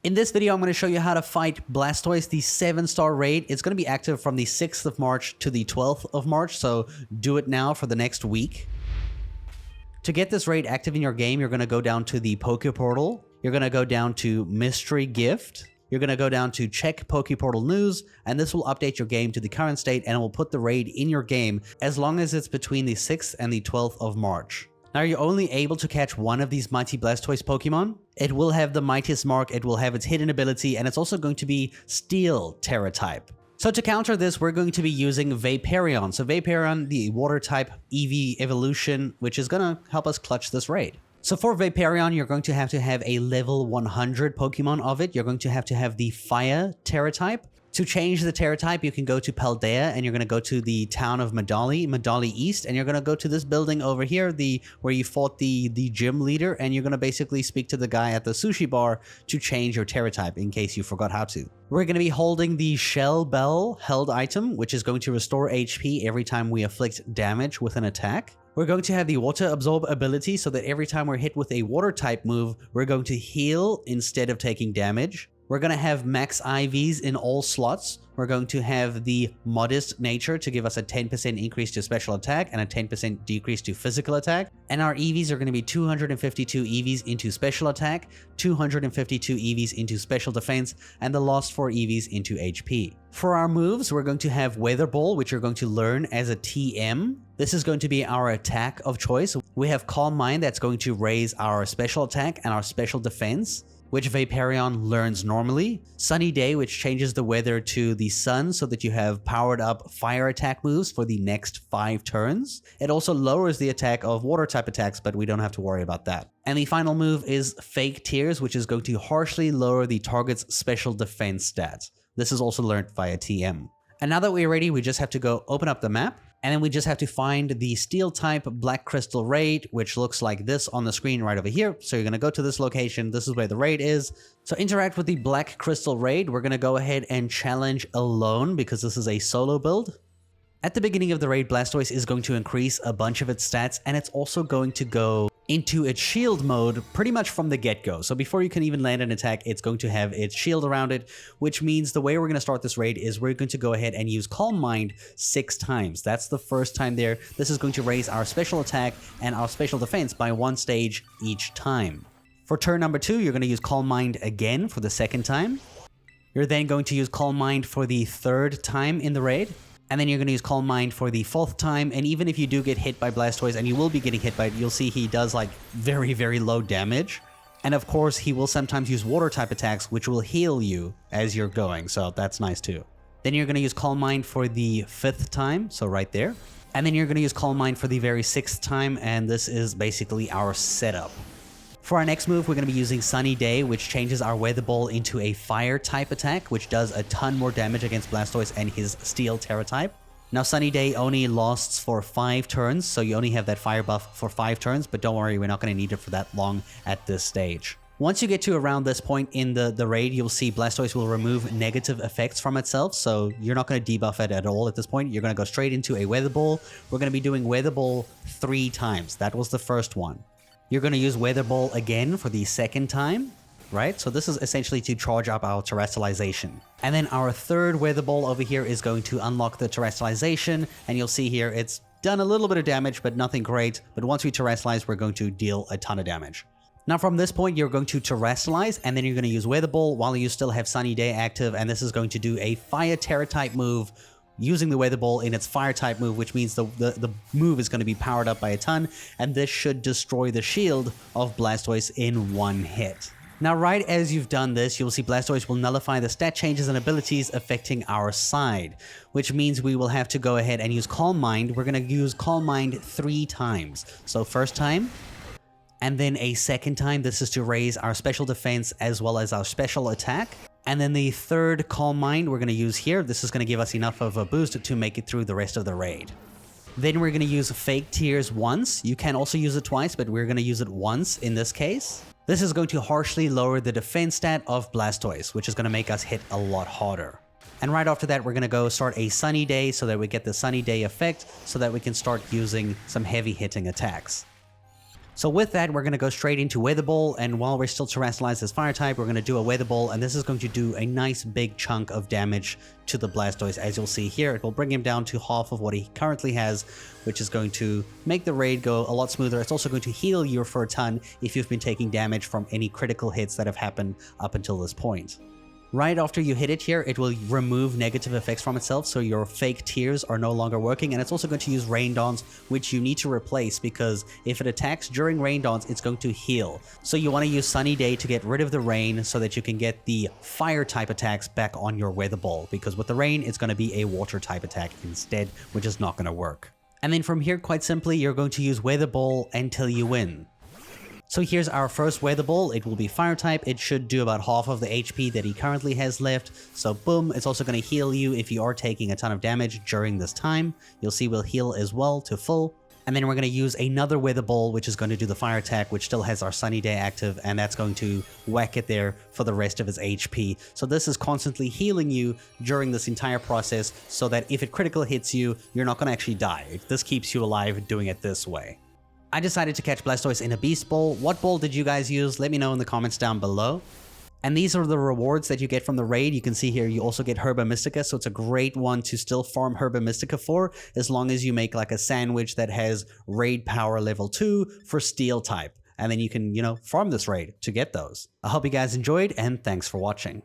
In this video, I'm going to show you how to fight Blastoise, the 7-star raid. It's going to be active from the 6th of March to the 12th of March, so do it now for the next week. To get this raid active in your game, you're going to go down to the Poke Portal. You're going to go down to Mystery Gift. You're going to go down to Check Poke Portal News, and this will update your game to the current state, and it will put the raid in your game as long as it's between the 6th and the 12th of March. Now, you're only able to catch one of these Mighty Blastoise Pokemon. It will have the Mightiest mark, it will have its hidden ability, and it's also going to be Steel Tera type. So to counter this, we're going to be using Vaporeon. So Vaporeon, the water type EV evolution, which is going to help us clutch this raid. So for Vaporeon, you're going to have a level 100 Pokemon of it. You're going to have the Fire Tera type. To change the Tera type, you can go to Paldea, and you're going to go to the town of Medali East, and you're going to go to this building over here, where you fought the gym leader, and you're going to basically speak to the guy at the sushi bar to change your Tera type in case you forgot how to. We're going to be holding the Shell Bell held item, which is going to restore HP every time we inflict damage with an attack. We're going to have the Water Absorb ability so that every time we're hit with a water type move, we're going to heal instead of taking damage. We're going to have max IVs in all slots. We're going to have the Modest Nature to give us a 10% increase to special attack and a 10% decrease to physical attack. And our EVs are going to be 252 EVs into special attack, 252 EVs into special defense, and the last 4 EVs into HP. For our moves, we're going to have Weather Ball, which you're going to learn as a TM. This is going to be our attack of choice. We have Calm Mind that's going to raise our special attack and our special defense, which Vaporeon learns normally. Sunny Day, which changes the weather to the sun so that you have powered up fire attack moves for the next 5 turns. It also lowers the attack of water type attacks, but we don't have to worry about that. And the final move is Fake Tears, which is going to harshly lower the target's special defense stats. This is also learned via TM. And now that we're ready, we just have to go open up the map. And then we just have to find the Steel type Black Crystal raid, which looks like this on the screen right over here. So you're going to go to this location. This is where the raid is. So interact with the Black Crystal raid. We're going to go ahead and challenge alone because this is a solo build. At the beginning of the raid, Blastoise is going to increase a bunch of its stats, and it's also going to go into its shield mode pretty much from the get-go. So before you can even land an attack, it's going to have its shield around it, which means the way we're going to start this raid is we're going to go ahead and use Calm Mind 6 times. That's the first time there. This is going to raise our special attack and our special defense by 1 stage each time. For turn number 2, you're going to use Calm Mind again for the 2nd time. You're then going to use Calm Mind for the 3rd time in the raid. And then you're going to use Calm Mind for the 4th time, and even if you do get hit by Blastoise, and you will be getting hit by it, you'll see he does like very, very low damage. And of course, he will sometimes use water type attacks, which will heal you as you're going, so that's nice too. Then you're going to use Calm Mind for the 5th time, so right there. And then you're going to use Calm Mind for the very 6th time, and this is basically our setup. For our next move, we're going to be using Sunny Day, which changes our Weather Ball into a Fire type attack, which does a ton more damage against Blastoise and his Steel Tera type. Now, Sunny Day only lasts for 5 turns, so you only have that fire buff for 5 turns, but don't worry, we're not going to need it for that long at this stage. Once you get to around this point in the raid, you'll see Blastoise will remove negative effects from itself, so you're not going to debuff it at all at this point. You're going to go straight into a Weather Ball. We're going to be doing Weather Ball 3 times. That was the first one. You're going to use Weather Ball again for the 2nd time, right? So this is essentially to charge up our terrestrialization. And then our 3rd Weather Ball over here is going to unlock the terrestrialization, and you'll see here it's done a little bit of damage, but nothing great. But once we terrestrialize, we're going to deal a ton of damage. Now from this point, you're going to terrestrialize, and then you're going to use Weather Ball while you still have Sunny Day active, and this is going to do a Fire Tera type move, using the Weather Ball in its Fire type move, which means the move is going to be powered up by a ton, and this should destroy the shield of Blastoise in 1 hit. Now, right as you've done this, you'll see Blastoise will nullify the stat changes and abilities affecting our side, which means we will have to go ahead and use Calm Mind. We're going to use Calm Mind 3 times. So first time, and then a 2nd time. This is to raise our special defense as well as our special attack. And then the 3rd Calm Mind we're going to use here. This is going to give us enough of a boost to make it through the rest of the raid. Then we're going to use Fake Tears once. You can also use it twice, but we're going to use it once in this case. This is going to harshly lower the defense stat of Blastoise, which is going to make us hit a lot harder. And right after that, we're going to go start a Sunny Day so that we get the Sunny Day effect so that we can start using some heavy hitting attacks. So with that, we're going to go straight into Weather Ball, and while we're still Terrestrialized as Fire type, we're going to do a Weather Ball, and this is going to do a nice big chunk of damage to the Blastoise. As you'll see here, it will bring him down to half of what he currently has, which is going to make the raid go a lot smoother. It's also going to heal you for a ton if you've been taking damage from any critical hits that have happened up until this point. Right after you hit it here, it will remove negative effects from itself, so your fake tears are no longer working, and it's also going to use Rain Dance, which you need to replace because if it attacks during Rain Dance, it's going to heal. So you want to use Sunny Day to get rid of the rain so that you can get the fire type attacks back on your Weather Ball, because with the rain, it's going to be a water type attack instead, which is not going to work. And then from here, quite simply, you're going to use Weather Ball until you win. So here's our first Weather Ball. It will be Fire type. It should do about half of the HP that he currently has left. So boom, it's also going to heal you if you are taking a ton of damage during this time. You'll see we'll heal as well to full. And then we're going to use another Weather Ball, which is going to do the fire attack, which still has our Sunny Day active, and that's going to whack it there for the rest of its HP. So this is constantly healing you during this entire process so that if it critical hits you, you're not going to actually die. This keeps you alive doing it this way. I decided to catch Blastoise in a Beast Ball. What ball did you guys use? Let me know in the comments down below. And these are the rewards that you get from the raid. You can see here you also get Herba Mystica, so it's a great one to still farm Herba Mystica for, as long as you make like a sandwich that has raid power level 2 for Steel type. And then you can, farm this raid to get those. I hope you guys enjoyed, and thanks for watching.